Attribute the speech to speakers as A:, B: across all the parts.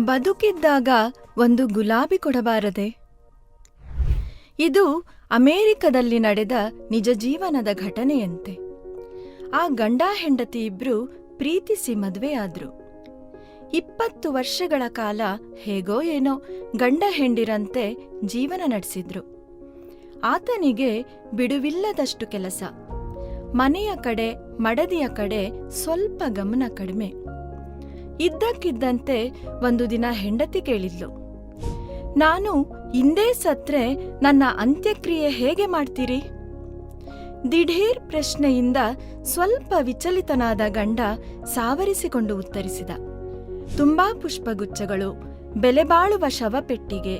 A: ಬದುಕಿದ್ದಾಗ ಒಂದು ಗುಲಾಬಿ ಕೊಡಬಾರದೆ? ಇದು ಅಮೆರಿಕದಲ್ಲಿ ನಡೆದ ನಿಜ ಜೀವನದ ಘಟನೆಯಂತೆ. ಆ ಗಂಡ ಹೆಂಡತಿ ಇಬ್ರು ಪ್ರೀತಿಸಿ ಮದುವೆಯಾದ್ರು. 20 ವರ್ಷಗಳ ಕಾಲ ಹೇಗೋ ಏನೋ ಗಂಡ ಹೆಂಡಿರಂತೆ ಜೀವನ ನಡೆಸಿದ್ರು. ಆತನಿಗೆ ಬಿಡುವಿಲ್ಲದಷ್ಟು ಕೆಲಸ, ಮನೆಯ ಕಡೆ ಮಡದಿಯ ಕಡೆ ಸ್ವಲ್ಪ ಗಮನ ಕಡಿಮೆ. ಇದ್ದಕ್ಕಿದ್ದಂತೆ ಒಂದು ದಿನ ಹೆಂಡತಿ ಕೇಳಿದ್ಲು, ನಾನು ಇಂದೇ ಸತ್ರೆ ನನ್ನ ಅಂತ್ಯಕ್ರಿಯೆ ಹೇಗೆ ಮಾಡ್ತೀರಿ? ದಿಢೀರ್ ಪ್ರಶ್ನೆಯಿಂದ ಸ್ವಲ್ಪ ವಿಚಲಿತನಾದ ಗಂಡ ಸಾವರಿಸಿಕೊಂಡು ಉತ್ತರಿಸಿದ, ತುಂಬಾ ಪುಷ್ಪಗುಚ್ಛಗಳು, ಬೆಲೆಬಾಳುವ ಶವಪೆಟ್ಟಿಗೆ,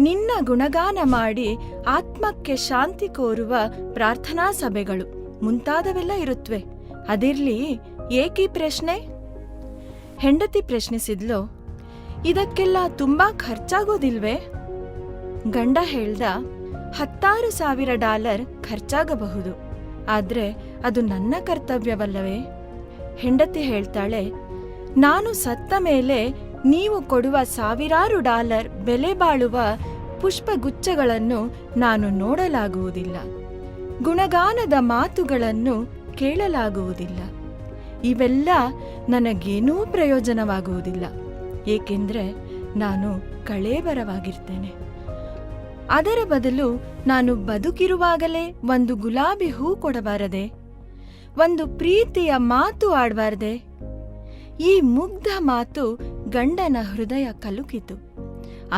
A: ನಿನ್ನ ಗುಣಗಾನ ಮಾಡಿ ಆತ್ಮಕ್ಕೆ ಶಾಂತಿ ಕೋರುವ ಪ್ರಾರ್ಥನಾ ಸಭೆಗಳು ಮುಂತಾದವೆಲ್ಲ ಇರುತ್ತವೆ. ಅದಿರ್ಲಿ, ಏಕೀ ಪ್ರಶ್ನೆ? ಹೆಂಡತಿ ಪ್ರಶ್ನಿಸಿದ್ಲು, ಇದಕ್ಕೆಲ್ಲ ತುಂಬಾ ಖರ್ಚಾಗೋದಿಲ್ವೇ? ಗಂಡ ಹೇಳ್ದ, $10,000 ಖರ್ಚಾಗಬಹುದು, ಆದ್ರೆ ಅದು ನನ್ನ ಕರ್ತವ್ಯವಲ್ಲವೇ? ಹೆಂಡತಿ ಹೇಳ್ತಾಳೆ, ನಾನು ಸತ್ತ ಮೇಲೆ ನೀವು ಕೊಡುವ $1,000 ಬೆಲೆ ಬಾಳುವ ಪುಷ್ಪಗುಚ್ಛಗಳನ್ನು ನಾನು ನೋಡಲಾಗುವುದಿಲ್ಲ, ಗುಣಗಾನದ ಮಾತುಗಳನ್ನು ಕೇಳಲಾಗುವುದಿಲ್ಲ. ಇವೆಲ್ಲ ನನಗೇನೂ ಪ್ರಯೋಜನವಾಗುವುದಿಲ್ಲ, ಏಕೆಂದ್ರೆ ನಾನು ಕಳೇಬರವಾಗಿರ್ತೇನೆ. ಅದರ ಬದಲು ನಾನು ಬದುಕಿರುವಾಗಲೇ ಒಂದು ಗುಲಾಬಿ ಹೂ ಕೊಡಬಾರದೆ? ಒಂದು ಪ್ರೀತಿಯ ಮಾತು ಆಡಬಾರದೆ? ಈ ಮುಗ್ಧ ಮಾತು ಗಂಡನ ಹೃದಯ ಕಲುಕಿತು.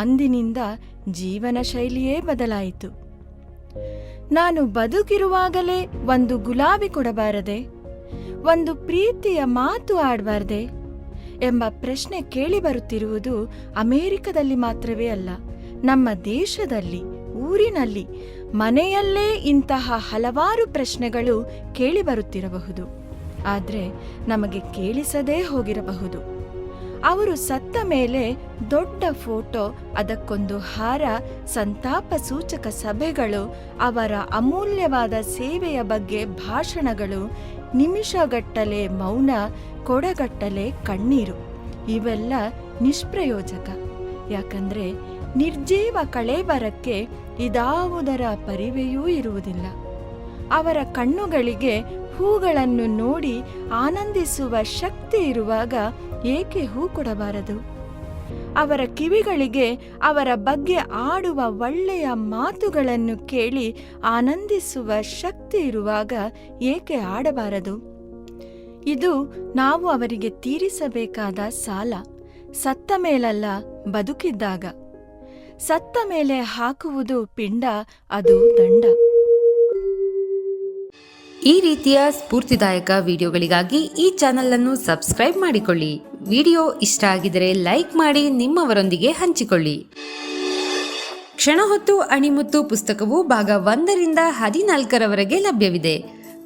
A: ಅಂದಿನಿಂದ ಜೀವನ ಶೈಲಿಯೇ ಬದಲಾಯಿತು. ನಾನು ಬದುಕಿರುವಾಗಲೇ ಒಂದು ಗುಲಾಬಿ ಕೊಡಬಾರದೆ? ಒಂದು ಪ್ರೀತಿಯ ಮಾತು ಆಡಬಾರದೆ ಎಂಬ ಪ್ರಶ್ನೆ ಕೇಳಿಬರುತ್ತಿರುವುದು ಅಮೆರಿಕದಲ್ಲಿ ಮಾತ್ರವೇ ಅಲ್ಲ, ನಮ್ಮ ದೇಶದಲ್ಲಿ, ಊರಿನಲ್ಲಿ, ಮನೆಯಲ್ಲೇ ಇಂತಹ ಹಲವಾರು ಪ್ರಶ್ನೆಗಳು ಕೇಳಿಬರುತ್ತಿರಬಹುದು. ಆದರೆ ನಮಗೆ ಕೇಳಿಸದೇ ಹೋಗಿರಬಹುದು. ಅವರು ಸತ್ತ ಮೇಲೆ ದೊಡ್ಡ ಫೋಟೋ, ಅದಕ್ಕೊಂದು ಹಾರ, ಸಂತಾಪ ಸೂಚಕ ಸಭೆಗಳು, ಅವರ ಅಮೂಲ್ಯವಾದ ಸೇವೆಯ ಬಗ್ಗೆ ಭಾಷಣಗಳು, ನಿಮಿಷಗಟ್ಟಲೆ ಮೌನ, ಕೊಡಗಟ್ಟಲೆ ಕಣ್ಣೀರು, ಇವೆಲ್ಲ ನಿಷ್ಪ್ರಯೋಜಕ. ಯಾಕಂದ್ರೆ ನಿರ್ಜೀವ ಕಳೇಬರಕ್ಕೆ ಇದಾವುದರ ಪರಿವೆಯೂ ಇರುವುದಿಲ್ಲ. ಅವರ ಕಣ್ಣುಗಳಿಗೆ ಹೂಗಳನ್ನು ನೋಡಿ ಆನಂದಿಸುವ ಶಕ್ತಿ ಇರುವಾಗ ಏಕೆ ಹೂ ಕೊಡಬಾರದು? ಅವರ ಕಿವಿಗಳಿಗೆ ಅವರ ಬಗ್ಗೆ ಆಡುವ ಒಳ್ಳೆಯ ಮಾತುಗಳನ್ನು ಕೇಳಿ ಆನಂದಿಸುವ ಶಕ್ತಿ ಇರುವಾಗ ಏಕೆ ಆಡಬಾರದು? ಇದು ನಾವು ಅವರಿಗೆ ತೀರಿಸಬೇಕಾದ ಸಾಲ. ಸತ್ತ ಮೇಲಲ್ಲ, ಬದುಕಿದ್ದಾಗ. ಸತ್ತ ಮೇಲೆ ಹಾಕುವುದು ಪಿಂಡ, ಅದು ದಂಡ.
B: ಈ ರೀತಿಯ ಸ್ಫೂರ್ತಿದಾಯಕ ವಿಡಿಯೋಗಳಿಗಾಗಿ ಈ ಚಾನೆಲ್ ಅನ್ನು ಸಬ್ಸ್ಕ್ರೈಬ್ ಮಾಡಿಕೊಳ್ಳಿ. ವಿಡಿಯೋ ಇಷ್ಟ ಆಗಿದರೆ ಲೈಕ್ ಮಾಡಿ, ನಿಮ್ಮವರೊಂದಿಗೆ ಹಂಚಿಕೊಳ್ಳಿ. ಕ್ಷಣಹೊತ್ತು ಅಣಿಮುತ್ತು ಪುಸ್ತಕವು ಭಾಗ 1ರಿಂದ 14ರವರೆಗೆ ಲಭ್ಯವಿದೆ.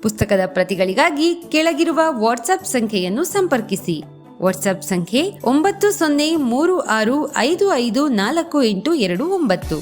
B: ಪುಸ್ತಕದ ಪ್ರತಿಗಳಿಗಾಗಿ ಕೆಳಗಿರುವ ವಾಟ್ಸ್ಆಪ್ ಸಂಖ್ಯೆಯನ್ನು ಸಂಪರ್ಕಿಸಿ. ವಾಟ್ಸ್ಆಪ್ ಸಂಖ್ಯೆ 9036554829.